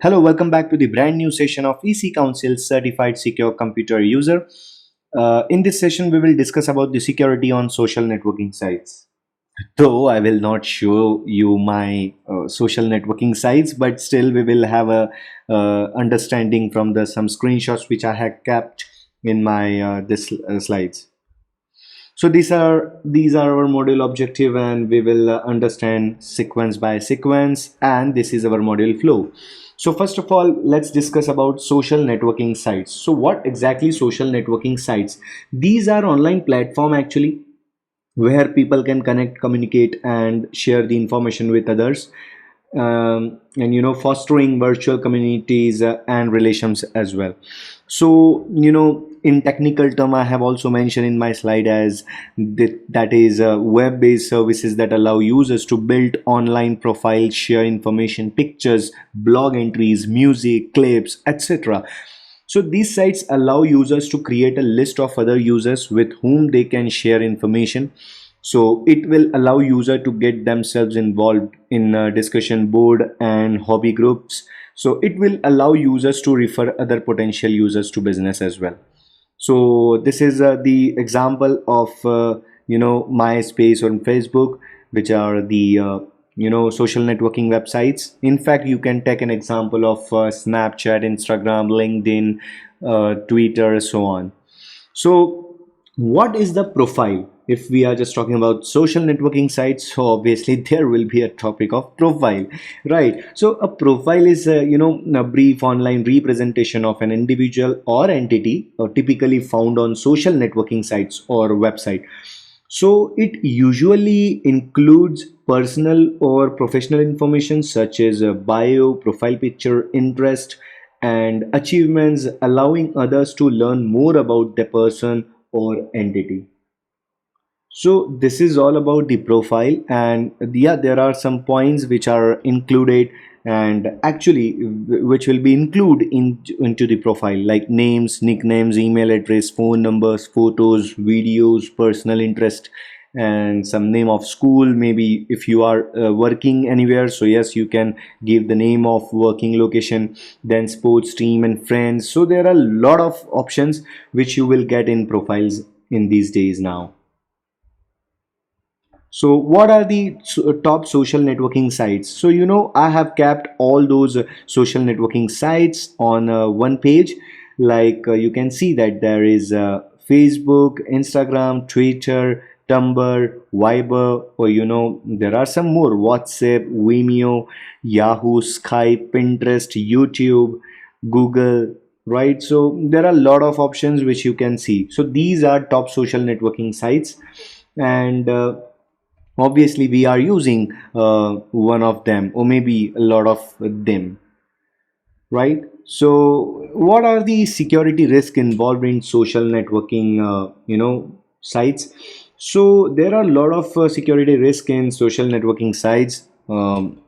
Hello, welcome back to the brand new session of EC Council Certified Secure Computer User. In this session, we will discuss about the security on social networking sites. Though I will not show you my social networking sites, but still we will have a understanding from the some screenshots which I had kept in my this slides. So these are our module objective, and we will understand sequence by sequence, and this is our module flow. So first of all, let's discuss about social networking sites. So what exactly social networking sites? These are online platform actually where people can connect, communicate, and share the information with others, and fostering virtual communities and relations as well. So in technical term, I have also mentioned in my slide as that is web-based services that allow users to build online profiles, share information, pictures, blog entries, music, clips, etc. So these sites allow users to create a list of other users with whom they can share information. So it will allow user to get themselves involved in a discussion board and hobby groups. So it will allow users to refer other potential users to business as well. So this is the example of MySpace or Facebook, which are the social networking websites. In fact, you can take an example of Snapchat, Instagram, LinkedIn, Twitter, so on. So what is the profile? If we are just talking about social networking sites, so obviously there will be a topic of profile, right? So a profile is a brief online representation of an individual or entity, typically found on social networking sites or website. So it usually includes personal or professional information such as a bio, profile picture, interest, and achievements, allowing others to learn more about the person or entity. So this is all about the profile, and yeah, there are some points which are included, and actually which will be included into the profile, like names, nicknames, email address, phone numbers, photos, videos, personal interest, and some name of school. Maybe if you are working anywhere, so yes, you can give the name of working location, then sports team and friends. So there are a lot of options which you will get in profiles in these days now. So what are the top social networking sites? So I have kept all those social networking sites on one page. Like you can see that there is Facebook, Instagram, Twitter, Tumblr, Viber, or there are some more: WhatsApp, Vimeo, Yahoo, Skype, Pinterest, YouTube, Google. Right, so there are a lot of options which you can see. So these are top social networking sites, and obviously we are using one of them or maybe a lot of them, right? So what are the security risk involved in social networking sites? So there are a lot of security risk in social networking sites,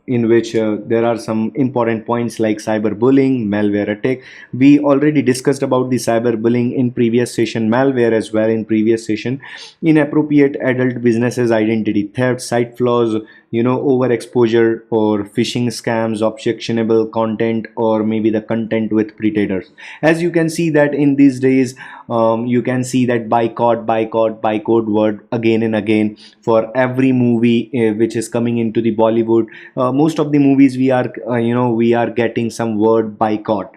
in which there are some important points like cyberbullying, malware attack. We already discussed about the cyberbullying in previous session, malware as well in previous session, inappropriate adult businesses, identity theft, site flaws, overexposure or phishing scams, objectionable content, or maybe the content with predators. As you can see that in these days, you can see that boycott word again and again for every movie which is coming into the Bollywood. Most of the movies we are getting some word boycott.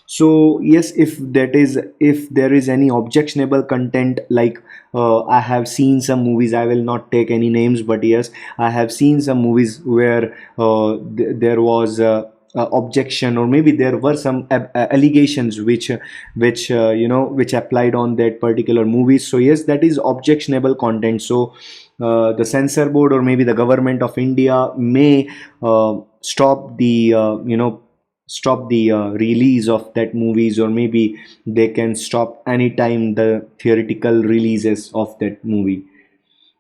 So yes, if there is any objectionable content, like I have seen some movies, I will not take any names, but yes, I have seen some movies where there was objection, or maybe there were some allegations which applied on that particular movie. So yes, that is objectionable content. So the censor board or maybe the government of India may stop the release of that movies, or maybe they can stop anytime the theoretical releases of that movie.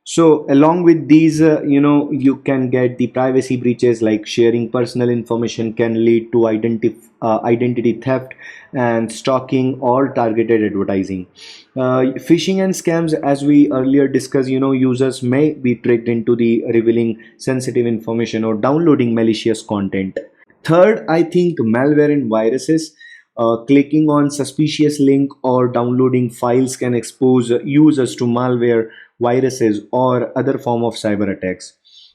So along with these, you can get the privacy breaches, like sharing personal information can lead to identity theft and stalking or targeted advertising. Phishing and scams, as we earlier discussed, users may be tricked into the revealing sensitive information or downloading malicious content. Third, I think malware and viruses. Clicking on suspicious link or downloading files can expose users to malware, viruses, or other form of cyber attacks.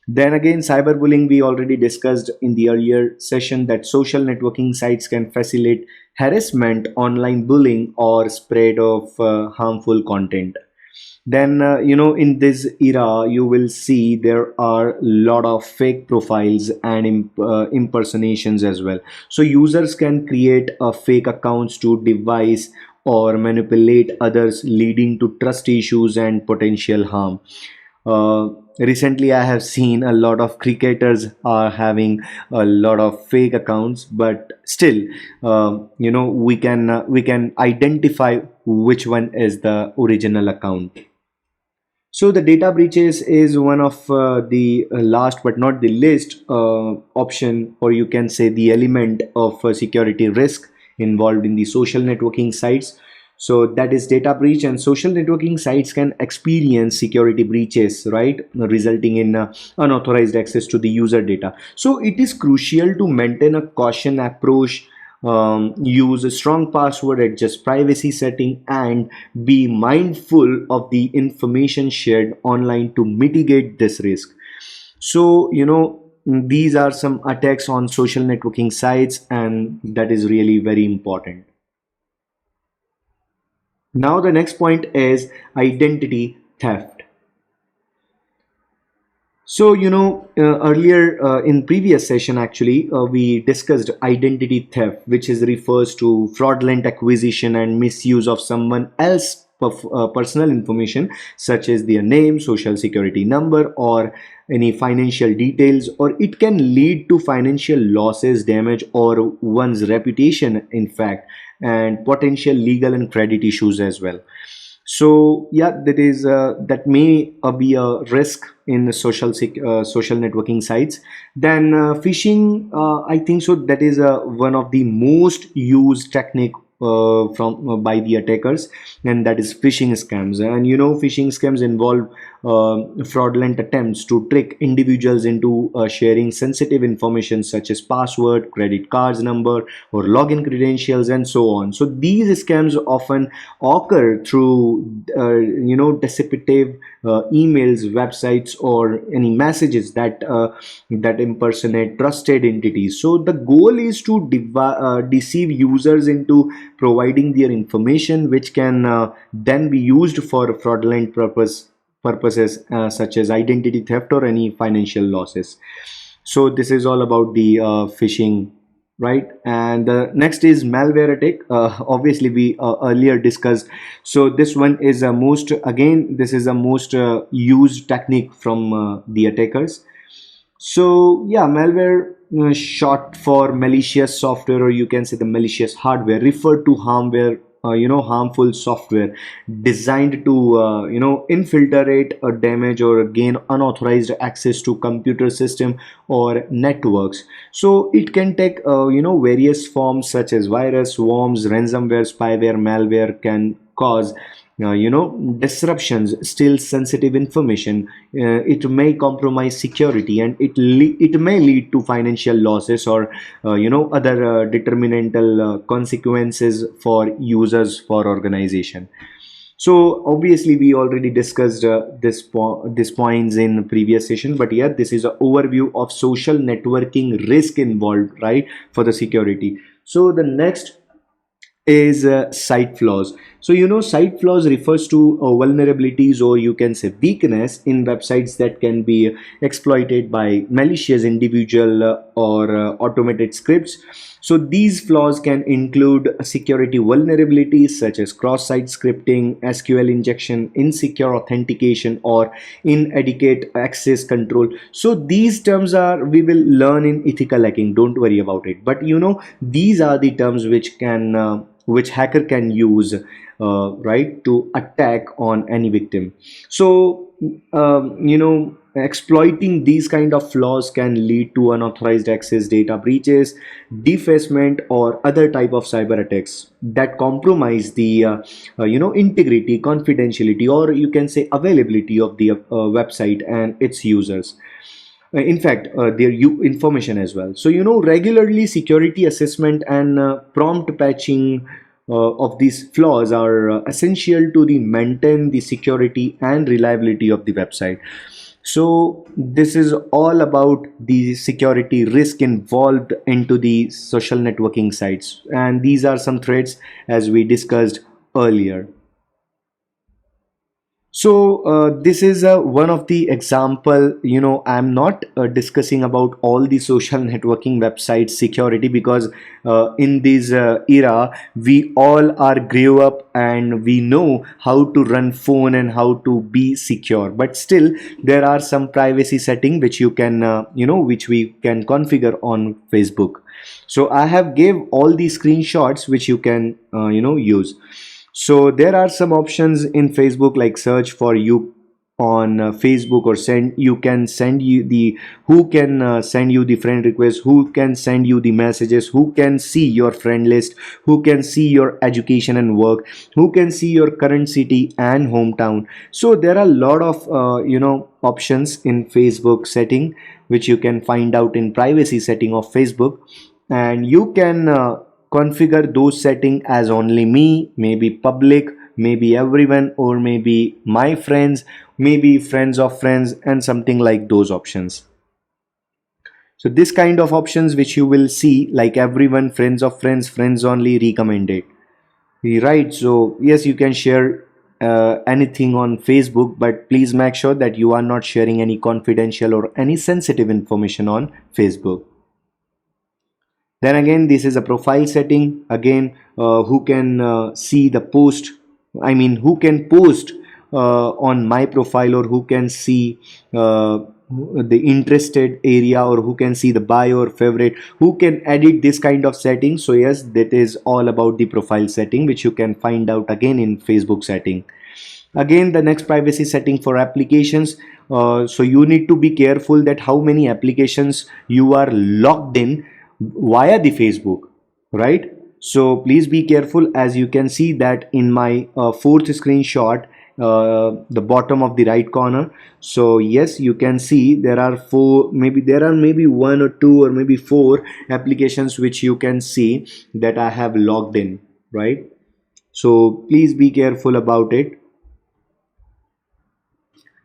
Then again, cyberbullying, we already discussed in the earlier session that social networking sites can facilitate harassment, online bullying, or spread of harmful content. Then in this era you will see there are a lot of fake profiles and impersonations as well. So users can create a fake accounts to devise or manipulate others, leading to trust issues and potential harm. uh, Recently I have seen a lot of cricketers are having a lot of fake accounts, but still we can identify which one is the original account. So the data breaches is one of the last but not the least option, or you can say the element of security risk involved in the social networking sites. So that is data breach, and social networking sites can experience security breaches, right, resulting in unauthorized access to the user data. So it is crucial to maintain a caution approach, use a strong password, adjust privacy setting, and be mindful of the information shared online to mitigate this risk. So these are some attacks on social networking sites, and that is really very important. Now the next point is identity theft. So, earlier in previous session, actually, we discussed identity theft, which is refers to fraudulent acquisition and misuse of someone else's personal information, such as their name, social security number, or any financial details, or it can lead to financial losses, damage, or one's reputation, in fact, and potential legal and credit issues as well. So yeah, that may be a risk in the social networking sites. Then phishing, I think so that is one of the most used technique from by the attackers, and that is phishing scams. And phishing scams involve fraudulent attempts to trick individuals into sharing sensitive information such as password, credit cards number, or login credentials, and so on. So these scams often occur through deceptive emails, websites, or any messages that impersonate trusted entities. So the goal is to deceive users into providing their information, which can then be used for fraudulent purposes such as identity theft or any financial losses. So this is all about the phishing, right? And next is malware attack. Obviously we earlier discussed. So this one is a most, again, this is a most used technique from the attackers. So yeah, malware, short for malicious software, or you can say the malicious hardware, refer to harmware, harmful software designed to infiltrate or damage or gain unauthorized access to computer system or networks. So it can take various forms such as virus, worms, ransomware, spyware. Malware can cause disruptions, still sensitive information. It may compromise security, and it may lead to financial losses or other detrimental consequences for users, for organization. So obviously we already discussed this points in previous session, but yeah, this is an overview of social networking risk involved, right, for the security. So the next is site flaws. So site flaws refers to vulnerabilities, or you can say weakness in websites that can be exploited by malicious individual or automated scripts. So these flaws can include security vulnerabilities such as cross-site scripting, SQL injection, insecure authentication, or inadequate access control. So these terms are, we will learn in ethical hacking, don't worry about it. But these are the terms which hacker can use, right, to attack on any victim. So exploiting these kind of flaws can lead to unauthorized access, data breaches, defacement, or other type of cyber attacks that compromise the integrity, confidentiality, or you can say availability of the website and its users. in fact their information as well. So regularly security assessment and prompt patching of these flaws are essential to the maintain the security and reliability of the website. So this is all about the security risk involved into the social networking sites, and these are some threats as we discussed earlier. So this is one of the example. I'm not discussing about all the social networking websites security, because in this era we all are grew up and we know how to run phone and how to be secure. But still, there are some privacy setting which you can which we can configure on Facebook. So I have gave all the screenshots which you can use. So there are some options in Facebook, like search for you on Facebook, or send you can send you the who can send you the friend request, who can send you the messages, who can see your friend list, who can see your education and work, who can see your current city and hometown. So there are a lot of options in Facebook setting which you can find out in privacy setting of Facebook, and you can configure those setting as only me, maybe public, maybe everyone, or maybe my friends, maybe friends of friends, and something like those options. So this kind of options which you will see, like everyone, friends of friends, friends only, recommended, right? So yes, you can share anything on Facebook, but please make sure that you are not sharing any confidential or any sensitive information on Facebook. Then again, this is a profile setting. Again, who can see the post, I mean who can post on my profile, or who can see the interested area, or who can see the bio or favorite, who can edit this kind of setting. So yes, that is all about the profile setting, which you can find out again in Facebook setting. Again, the next privacy setting for applications. So you need to be careful that how many applications you are logged in via the Facebook, right? So please be careful. As you can see that in my fourth screenshot, the bottom of the right corner. So yes, you can see there are four, maybe there are maybe one or two or maybe four applications which you can see that I have logged in, right? So please be careful about it.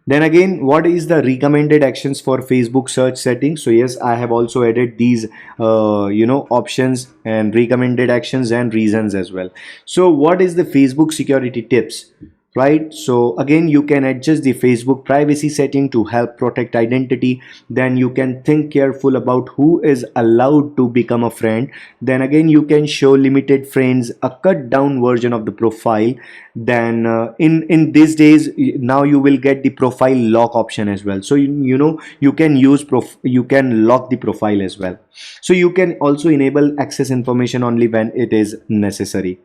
Then again, what is the recommended actions for Facebook search settings? So yes, I have also added these options and recommended actions and reasons as well. So what is the Facebook security tips? Right, so again, you can adjust the Facebook privacy setting to help protect identity. Then you can think careful about who is allowed to become a friend. Then again, you can show limited friends, a cut down version of the profile. Then in these days, now you will get the profile lock option as well. So you can use you can lock the profile as well. So you can also enable access information only when it is necessary,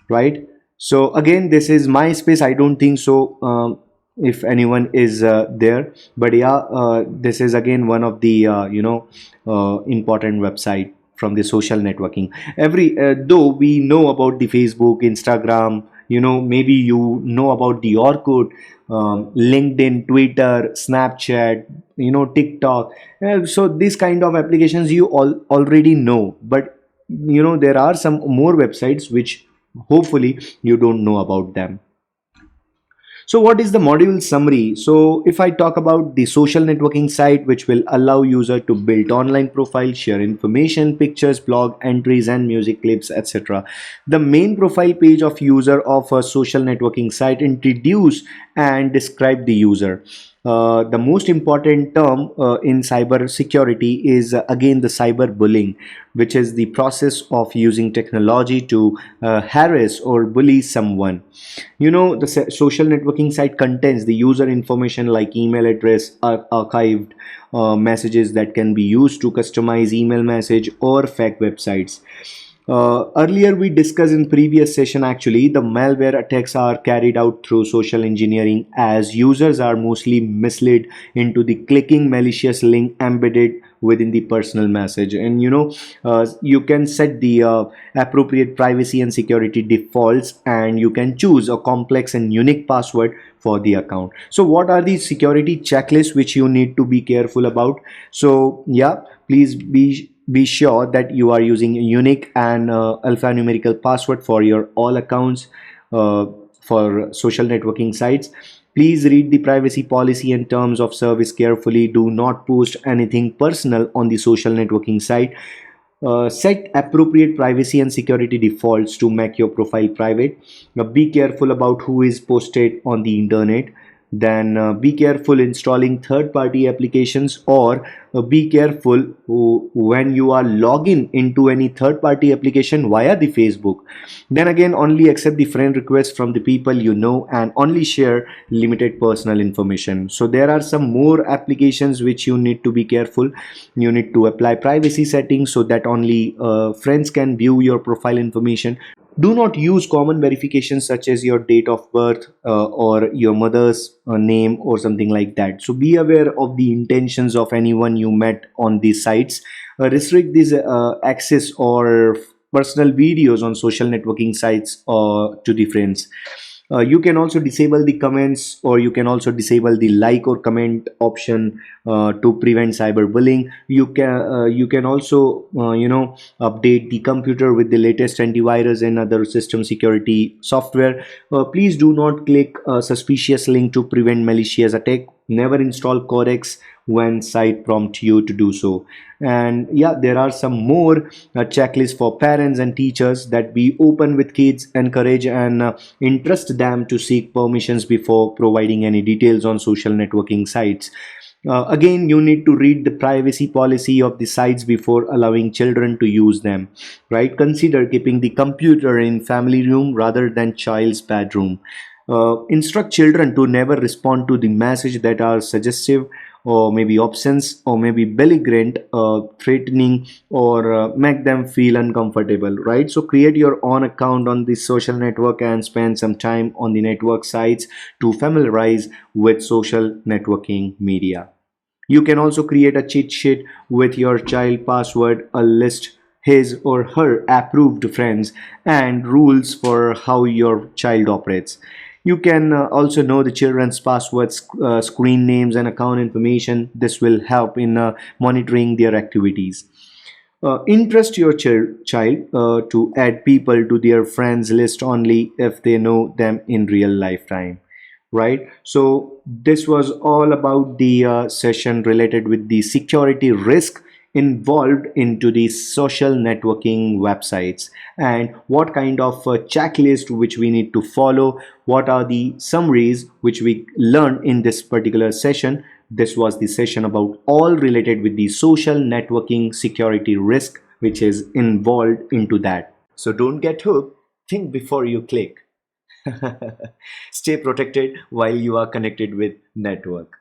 right? So again, this is MySpace. I don't think so if anyone is there, but yeah, this is again one of the important website from the social networking. Every though we know about the Facebook, Instagram, maybe you know about the Orkut, LinkedIn, Twitter, Snapchat, TikTok. So these kind of applications you all already know, but there are some more websites which hopefully you don't know about them. So what is the module summary? So if I talk about the social networking site which will allow user to build online profile, share information, pictures, blog entries and music clips, etc. The main profile page of user of a social networking site introduce and describe the user. The most important term in cyber security is again the cyber bullying, which is the process of using technology to harass or bully someone. The social networking site contains the user information like email address, archived messages that can be used to customize email message or fake websites. Earlier, we discussed in previous session actually the malware attacks are carried out through social engineering as users are mostly misled into the clicking malicious link embedded within the personal message. And you can set the appropriate privacy and security defaults, and you can choose a complex and unique password for the account. So what are the security checklists which you need to be careful about? So yeah, please be sure that you are using a unique and alphanumerical password for your all accounts uh, for social networking sites. Please read the privacy policy and terms of service carefully. Do not post anything personal on the social networking site. Set appropriate privacy and security defaults to make your profile private. Be careful about who is posted on the internet. Then be careful installing third party applications, or be careful when you are logging into any third party application via the Facebook. Then again, only accept the friend requests from the people you know, and only share limited personal information. So there are some more applications which you need to be careful. You need to apply privacy settings so that only friends can view your profile information. Do not use common verifications such as your date of birth or your mother's name or something like that. So be aware of the intentions of anyone you met on these sites. Restrict this access or personal videos on social networking sites to the friends. You can also disable the comments, or you can also disable the like or comment option to prevent cyberbullying. You can also update the computer with the latest antivirus and other system security software. Please do not click a suspicious link to prevent malicious attack. Never install codecs when site prompt you to do so. And yeah, there are some more checklists for parents and teachers: that be open with kids, encourage and interest them to seek permissions before providing any details on social networking sites. Again, you need to read the privacy policy of the sites before allowing children to use them, right? Consider keeping the computer in family room rather than child's bedroom. Instruct children to never respond to the message that are suggestive, or maybe obscene, or maybe belligerent, threatening, or make them feel uncomfortable, right? So create your own account on this social network and spend some time on the network sites to familiarize with social networking media. You can also create a cheat sheet with your child password, a list his or her approved friends, and rules for how your child operates. You can also know the children's passwords, screen names, and account information. This will help in monitoring their activities. Interest your child to add people to their friends list only if they know them in real lifetime, right? So this was all about the session related with the security risk involved into the social networking websites, and what kind of checklist which we need to follow, what are the summaries which we learned in this particular session. This was the session about all related with the social networking security risk which is involved into that. So don't get hooked, think before you click. Stay protected while you are connected with network.